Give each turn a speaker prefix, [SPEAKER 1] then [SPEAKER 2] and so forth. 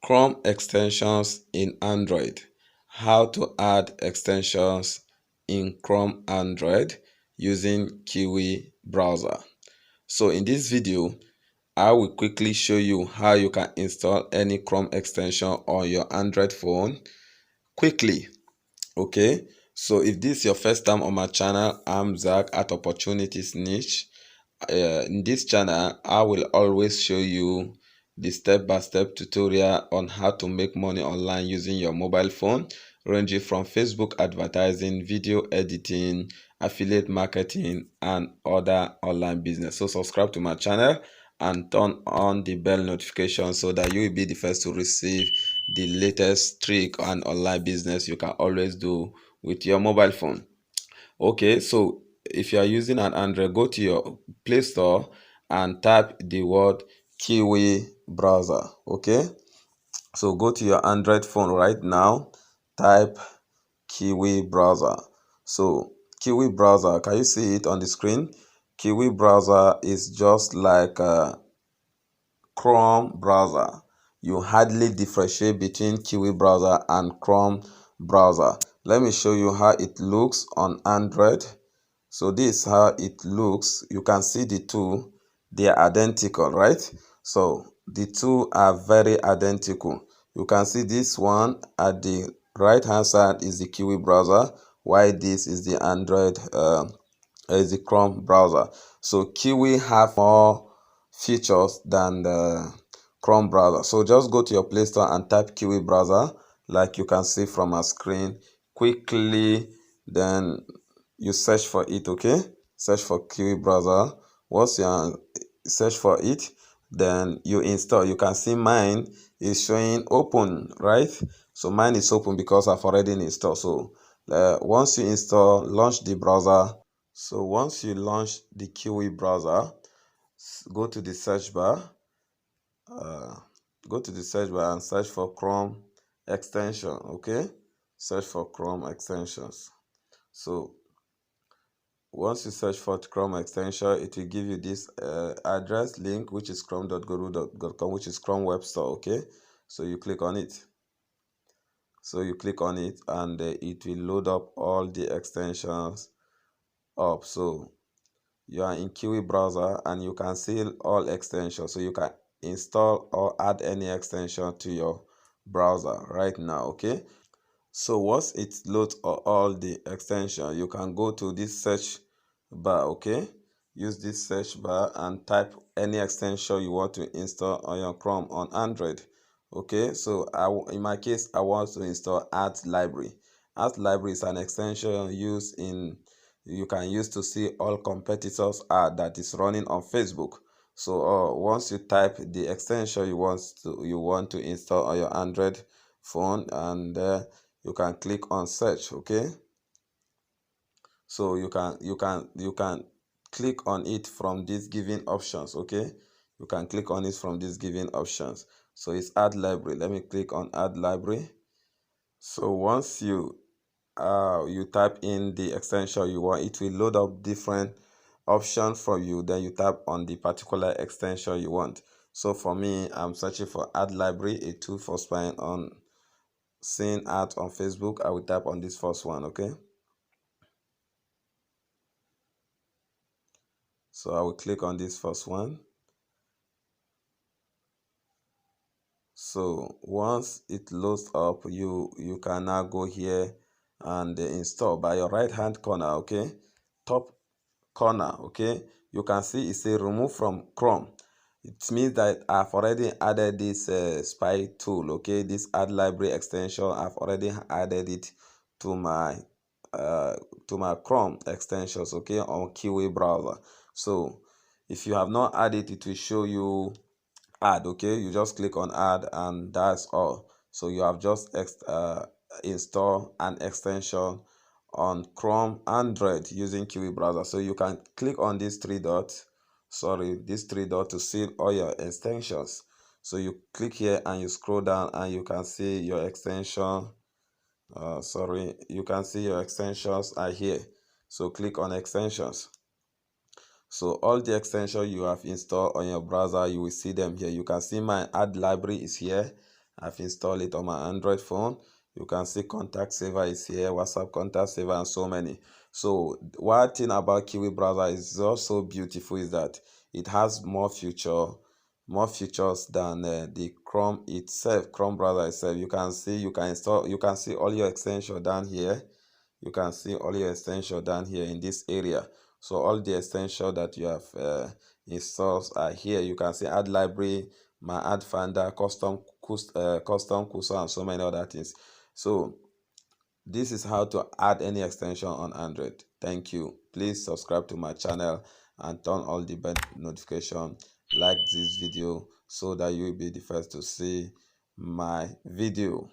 [SPEAKER 1] Chrome extensions in Android. How to add extensions in Chrome Android using Kiwi browser. So in this video, I will quickly show you how you can install any Chrome extension on your Android phone quickly. Okay, so if this is your first time on my channel, I'm Zach at Opportunities Niche. In this channel, I will always show you the step-by-step tutorial on how to make money online using your mobile phone, ranging from Facebook advertising, video editing, affiliate marketing, and other online business. So subscribe to my channel and turn on the bell notification so that you will be the first to receive the latest trick and online business you can always do with your mobile phone. Okay, so if you are using an Android, go to your Play Store and type the word Kiwi browser. Okay, so go to your Android phone right now, type Kiwi browser. So Kiwi browser, can you see it on the screen? Kiwi browser is just like Chrome browser. You hardly differentiate between Kiwi browser and Chrome browser. Let me show you how it looks on Android. So this is how it looks. You can see the two, they are identical, right? So the two are very identical. You can see this one at the right hand side is the Kiwi browser, while this is the Android is the Chrome browser. So Kiwi have more features than the Chrome browser. So just go to your Play Store and type Kiwi browser, like you can see from our screen quickly. Then you search for it. Okay, search for Kiwi browser. Once you search for it, then you install. You can see mine is showing open, right? So mine is open because I've already installed. So once you install, launch the browser. So once you launch the Kiwi browser, go to the search bar. Uh, Go to the search bar and search for Chrome extension. Okay, search for Chrome extensions. So once you search for Chrome extension, it will give you this address link, which is chrome.guru.com, which is Chrome Web Store. Okay, so you click on it. So you click on it and it will load up all the extensions up. So you are in Kiwi browser and you can see all extensions. So you can install or add any extension to your browser right now. Okay, so once it loads all the extension, you can go to this search bar. Okay, use this search bar and type any extension you want to install on your Chrome on Android. Okay, so in my case, I want to install Art Library. Art Library is an extension used in you can use to see all competitors ad that is running on Facebook. So once you type the extension you want to install on your Android phone, and you can click on search. Okay, so you can click on it from these given options. Okay, you can click on it from these given options. So it's Add Library. Let me click on Add Library. So once you type in the extension you want, it will load up different options for you. Then you tap on the particular extension you want. So for me, I'm searching for Add Library, a tool for spying on seeing art on Facebook. I will tap on this first one. Okay, so I will click on this first one. So once it loads up, you can now go here and install by your right hand corner. Okay, top corner. Okay, you can see it say remove from Chrome. It means that I've already added this spy tool. Okay, this Add Library extension, I've already added it to my Chrome extensions. Okay, on Kiwi browser. So if you have not added it will show you add. Okay, you just click on add and that's all. So you have just install an extension on Chrome Android using Kiwi browser. So you can click on these three dots, this three dots to see all your extensions. So you click here and you scroll down and you can see your extension. You can see your extensions are here. So click on extensions. So all the extensions you have installed on your browser, you will see them here. You can see my Add Library is here, I've installed it on my Android phone. You can see contact saver is here, WhatsApp contact saver, and so many. So one thing about Kiwi browser is also beautiful is that it has more features than the Chrome itself, Chrome browser itself. You can see, you can see all your extensions down here. You can see all your extensions down here in this area. So all the extensions that you have installed are here. You can see add library, my add finder, custom cursor, and so many other things. So this is how to add any extension on Android. Thank you. Please subscribe to my channel and turn all the bell notification. Like this video so that you will be the first to see my video.